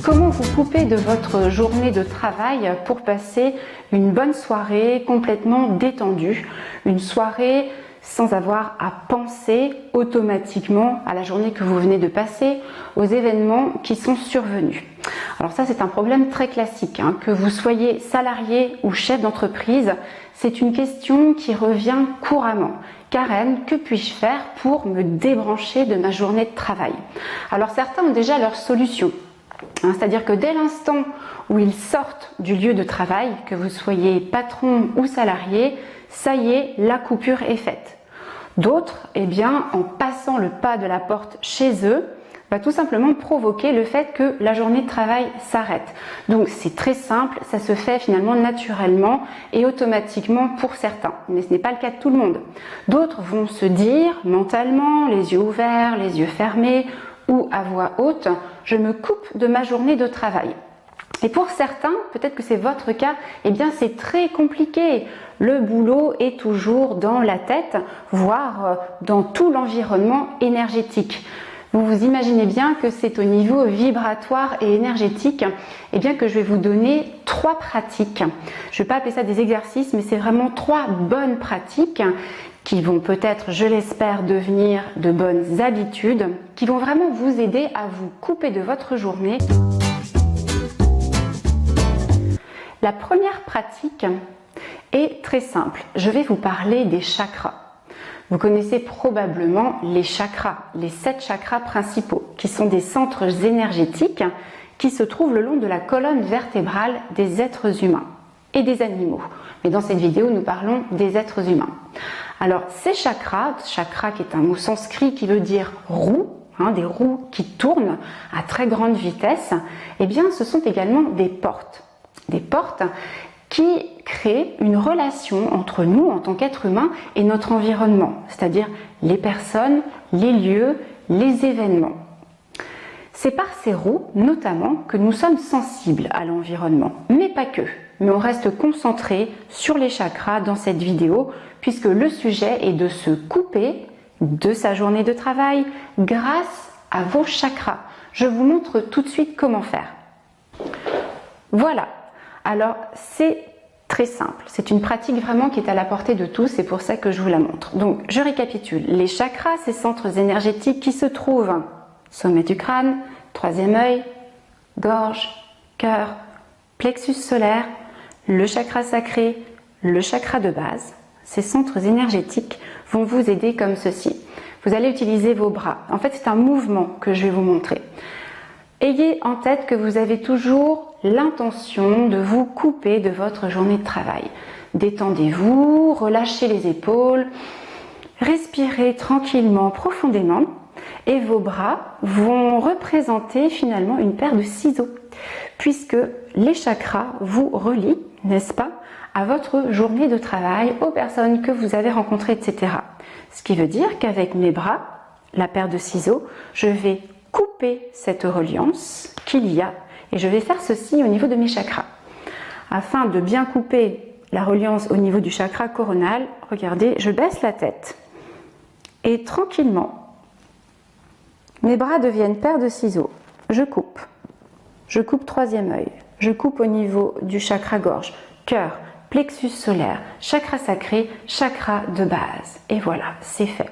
Comment vous couper de votre journée de travail pour passer une bonne soirée complètement détendue, une soirée sans avoir à penser automatiquement à la journée que vous venez de passer, aux événements qui sont survenus. Alors ça, c'est un problème très classique, que vous soyez salarié ou chef d'entreprise, c'est une question qui revient couramment. Karen, que puis-je faire pour me débrancher de ma journée de travail? Alors certains ont déjà leur solution. C'est-à-dire que dès l'instant où ils sortent du lieu de travail, que vous soyez patron ou salarié, ça y est, la coupure est faite. D'autres, en passant le pas de la porte chez eux, va tout simplement provoquer le fait que la journée de travail s'arrête. Donc c'est très simple, ça se fait finalement naturellement et automatiquement pour certains, mais ce n'est pas le cas de tout le monde. D'autres vont se dire mentalement, les yeux ouverts, les yeux fermés, ou à voix haute, je me coupe de ma journée de travail. Et pour certains, peut-être que c'est votre cas, c'est très compliqué. Le boulot est toujours dans la tête, voire dans tout l'environnement énergétique. Vous vous imaginez bien que c'est au niveau vibratoire et énergétique que je vais vous donner 3 pratiques. Je ne vais pas appeler ça des exercices, mais c'est vraiment 3 bonnes pratiques qui vont peut-être, je l'espère, devenir de bonnes habitudes, qui vont vraiment vous aider à vous couper de votre journée. La première pratique est très simple. Je vais vous parler des chakras. Vous connaissez probablement les chakras, les 7 chakras principaux, qui sont des centres énergétiques qui se trouvent le long de la colonne vertébrale des êtres humains et des animaux. Mais dans cette vidéo, nous parlons des êtres humains. Alors, ces chakra qui est un mot sanskrit qui veut dire roue, des roues qui tournent à très grande vitesse, ce sont également des portes. Des portes qui créent une relation entre nous en tant qu'êtres humains et notre environnement, c'est-à-dire les personnes, les lieux, les événements. C'est par ces roues, notamment, que nous sommes sensibles à l'environnement, mais pas que. Mais on reste concentré sur les chakras dans cette vidéo, puisque le sujet est de se couper de sa journée de travail grâce à vos chakras. Je vous montre tout de suite comment faire. Voilà, alors c'est très simple, c'est une pratique vraiment qui est à la portée de tous, c'est pour ça que je vous la montre. Donc je récapitule, les chakras, ces centres énergétiques qui se trouvent sommet du crâne, 3e œil, gorge, cœur, plexus solaire, le chakra sacré, le chakra de base. Ces centres énergétiques vont vous aider comme ceci. Vous allez utiliser vos bras. En fait, c'est un mouvement que je vais vous montrer. Ayez en tête que vous avez toujours l'intention de vous couper de votre journée de travail. Détendez-vous, relâchez les épaules, respirez tranquillement, profondément. Et vos bras vont représenter finalement une paire de ciseaux, puisque les chakras vous relient, n'est-ce pas, à votre journée de travail, aux personnes que vous avez rencontrées, etc. Ce qui veut dire qu'avec mes bras, la paire de ciseaux, je vais couper cette reliance qu'il y a, et je vais faire ceci au niveau de mes chakras. Afin de bien couper la reliance au niveau du chakra coronal, regardez, je baisse la tête, et tranquillement, mes bras deviennent paire de ciseaux. Je coupe 3e œil. Je coupe au niveau du chakra gorge, cœur, plexus solaire, chakra sacré, chakra de base. Et voilà, c'est fait.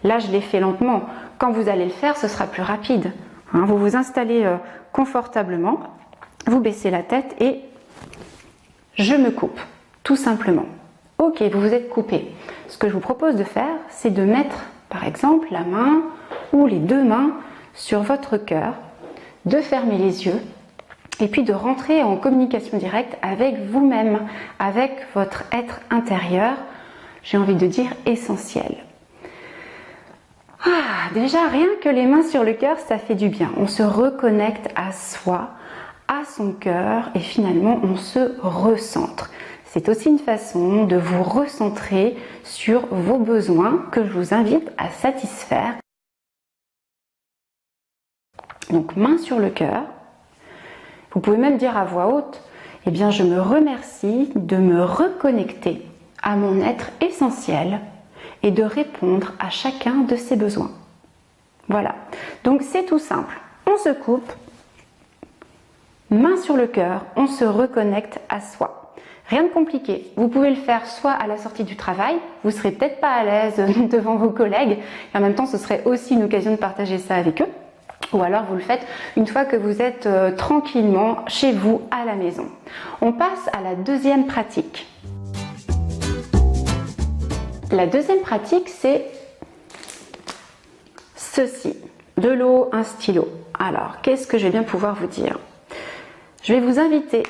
Là, je l'ai fait lentement. Quand vous allez le faire, ce sera plus rapide. Vous vous installez confortablement, vous baissez la tête et je me coupe, tout simplement. Ok, vous vous êtes coupé. Ce que je vous propose de faire, c'est de mettre, par exemple, la main ou les 2 mains sur votre cœur, de fermer les yeux et puis de rentrer en communication directe avec vous-même, avec votre être intérieur, j'ai envie de dire essentiel. Déjà, rien que les mains sur le cœur, ça fait du bien. On se reconnecte à soi, à son cœur et finalement on se recentre. C'est aussi une façon de vous recentrer sur vos besoins que je vous invite à satisfaire. Donc main sur le cœur. Vous pouvez même dire à voix haute, je me remercie de me reconnecter à mon être essentiel et de répondre à chacun de ses besoins. Voilà, donc c'est tout simple. On se coupe Main sur le cœur, on se reconnecte à soi. Rien de compliqué. Vous pouvez le faire soit à la sortie du travail, vous serez peut-être pas à l'aise devant vos collègues, et en même temps ce serait aussi une occasion de partager ça avec eux. Ou alors vous le faites une fois que vous êtes tranquillement chez vous à la maison. On passe à la deuxième pratique. La deuxième pratique, c'est ceci. De l'eau, un stylo. Alors, qu'est-ce que je vais bien pouvoir vous dire? Je vais vous inviter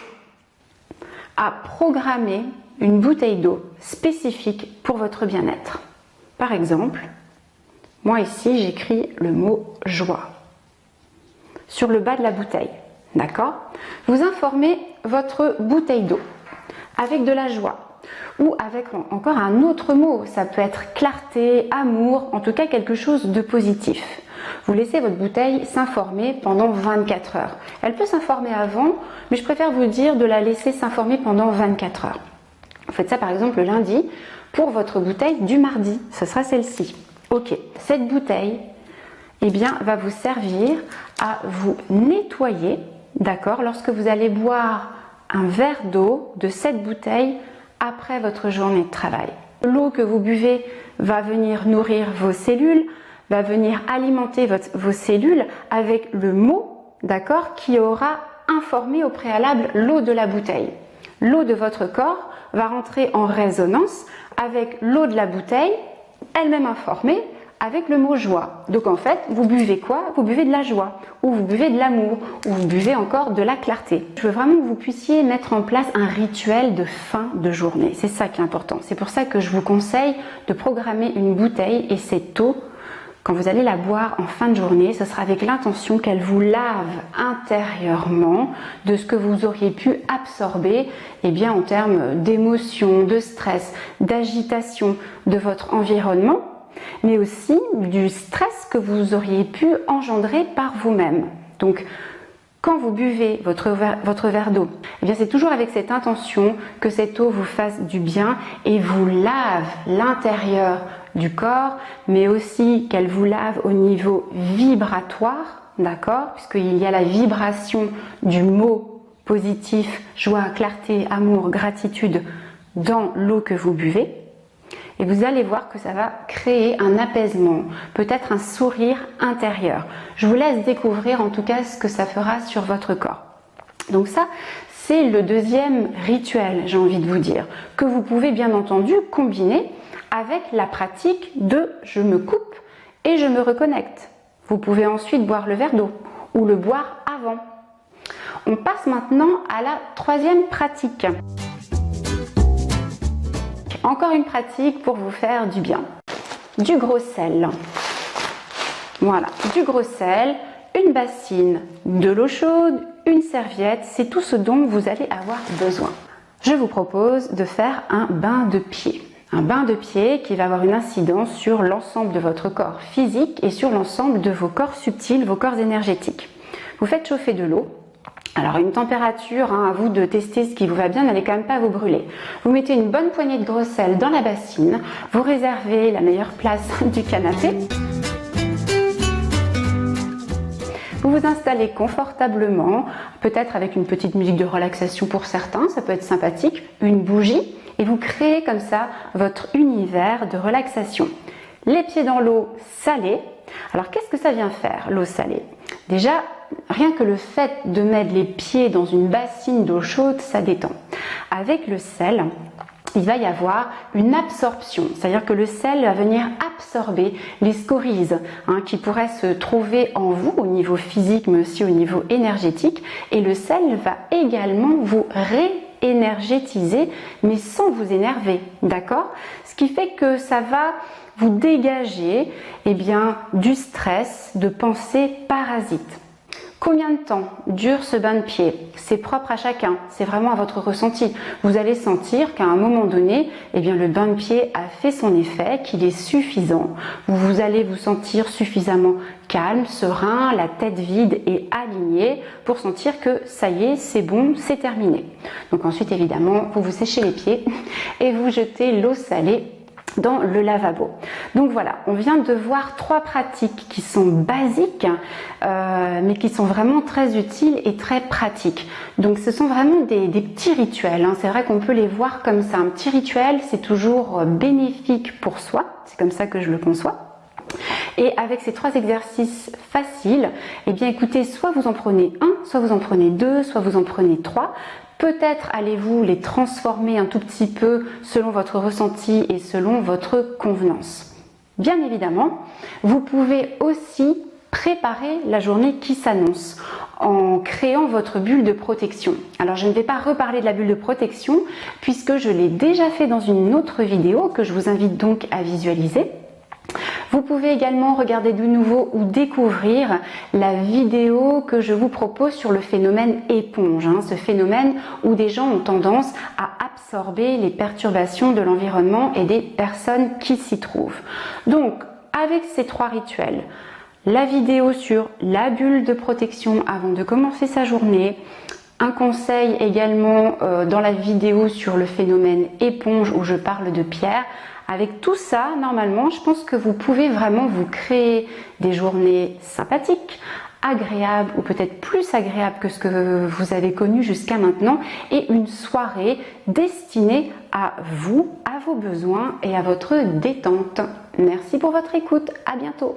à programmer une bouteille d'eau spécifique pour votre bien-être. Par exemple, moi ici, j'écris le mot joie sur le bas de la bouteille. D'accord? Vous informez votre bouteille d'eau avec de la joie ou avec encore un autre mot. Ça peut être clarté, amour, en tout cas quelque chose de positif. Vous laissez votre bouteille s'informer pendant 24 heures. Elle peut s'informer avant, mais je préfère vous dire de la laisser s'informer pendant 24 heures. Vous faites ça par exemple le lundi pour votre bouteille du mardi. Ce sera celle-ci. Ok, cette bouteille va vous servir à vous nettoyer, d'accord, lorsque vous allez boire un verre d'eau de cette bouteille après votre journée de travail. L'eau que vous buvez va venir nourrir vos cellules, va venir alimenter vos cellules avec le mot, d'accord, qui aura informé au préalable l'eau de la bouteille. L'eau de votre corps va rentrer en résonance avec l'eau de la bouteille, elle-même informée, avec le mot joie. Donc en fait, vous buvez quoi? Vous buvez de la joie, ou vous buvez de l'amour, ou vous buvez encore de la clarté. Je veux vraiment que vous puissiez mettre en place un rituel de fin de journée. C'est ça qui est important. C'est pour ça que je vous conseille de programmer une bouteille et cette eau, quand vous allez la boire en fin de journée, ce sera avec l'intention qu'elle vous lave intérieurement de ce que vous auriez pu absorber en termes d'émotions, de stress, d'agitation de votre environnement, mais aussi du stress que vous auriez pu engendrer par vous-même. Donc, quand vous buvez votre verre d'eau, c'est toujours avec cette intention que cette eau vous fasse du bien et vous lave l'intérieur du corps, mais aussi qu'elle vous lave au niveau vibratoire, d'accord, puisqu'il y a la vibration du mot positif, joie, clarté, amour, gratitude dans l'eau que vous buvez. Et vous allez voir que ça va créer un apaisement, peut-être un sourire intérieur. Je vous laisse découvrir en tout cas ce que ça fera sur votre corps. Donc ça, c'est le deuxième rituel, j'ai envie de vous dire, que vous pouvez bien entendu combiner avec la pratique de je me coupe et je me reconnecte. Vous pouvez ensuite boire le verre d'eau ou le boire avant. On passe maintenant à la troisième pratique. Encore une pratique pour vous faire du bien. Du gros sel. Voilà, du gros sel, une bassine, de l'eau chaude, une serviette, c'est tout ce dont vous allez avoir besoin. Je vous propose de faire un bain de pied. Un bain de pied qui va avoir une incidence sur l'ensemble de votre corps physique et sur l'ensemble de vos corps subtils, vos corps énergétiques. Vous faites chauffer de l'eau. Alors une température, à vous de tester ce qui vous va bien, n'allez quand même pas vous brûler. Vous mettez une bonne poignée de gros sel dans la bassine, vous réservez la meilleure place du canapé. Vous vous installez confortablement, peut-être avec une petite musique de relaxation pour certains, ça peut être sympathique, une bougie, et vous créez comme ça votre univers de relaxation. Les pieds dans l'eau salée. Alors qu'est-ce que ça vient faire, l'eau salée? Déjà, rien que le fait de mettre les pieds dans une bassine d'eau chaude, ça détend. Avec le sel, il va y avoir une absorption, c'est-à-dire que le sel va venir absorber les scories qui pourraient se trouver en vous au niveau physique mais aussi au niveau énergétique, et le sel va également vous réénergétiser mais sans vous énerver, d'accord? Ce qui fait que ça va vous dégager du stress, de pensées parasites. Combien de temps dure ce bain de pied? C'est propre à chacun, c'est vraiment à votre ressenti. Vous allez sentir qu'à un moment donné, le bain de pied a fait son effet, qu'il est suffisant. Vous allez vous sentir suffisamment calme, serein, la tête vide et alignée pour sentir que ça y est, c'est bon, c'est terminé. Donc ensuite, évidemment, vous vous séchez les pieds et vous jetez l'eau salée dans le lavabo. Donc voilà, on vient de voir 3 pratiques qui sont basiques, mais qui sont vraiment très utiles et très pratiques. Donc ce sont vraiment des petits rituels, hein. C'est vrai qu'on peut les voir comme ça. Un petit rituel, c'est toujours bénéfique pour soi, c'est comme ça que je le conçois. Et avec ces 3 exercices faciles, eh bien écoutez, soit vous en prenez un, soit vous en prenez 2, soit vous en prenez 3. Peut-être allez-vous les transformer un tout petit peu selon votre ressenti et selon votre convenance. Bien évidemment, vous pouvez aussi préparer la journée qui s'annonce en créant votre bulle de protection. Alors je ne vais pas reparler de la bulle de protection puisque je l'ai déjà fait dans une autre vidéo que je vous invite donc à visualiser. Vous pouvez également regarder de nouveau ou découvrir la vidéo que je vous propose sur le phénomène éponge, hein, ce phénomène où des gens ont tendance à absorber les perturbations de l'environnement et des personnes qui s'y trouvent. Donc, avec ces 3 rituels, la vidéo sur la bulle de protection avant de commencer sa journée, un conseil également dans la vidéo sur le phénomène éponge où je parle de pierre. Avec tout ça, normalement, je pense que vous pouvez vraiment vous créer des journées sympathiques, agréables ou peut-être plus agréables que ce que vous avez connu jusqu'à maintenant et une soirée destinée à vous, à vos besoins et à votre détente. Merci pour votre écoute. À bientôt.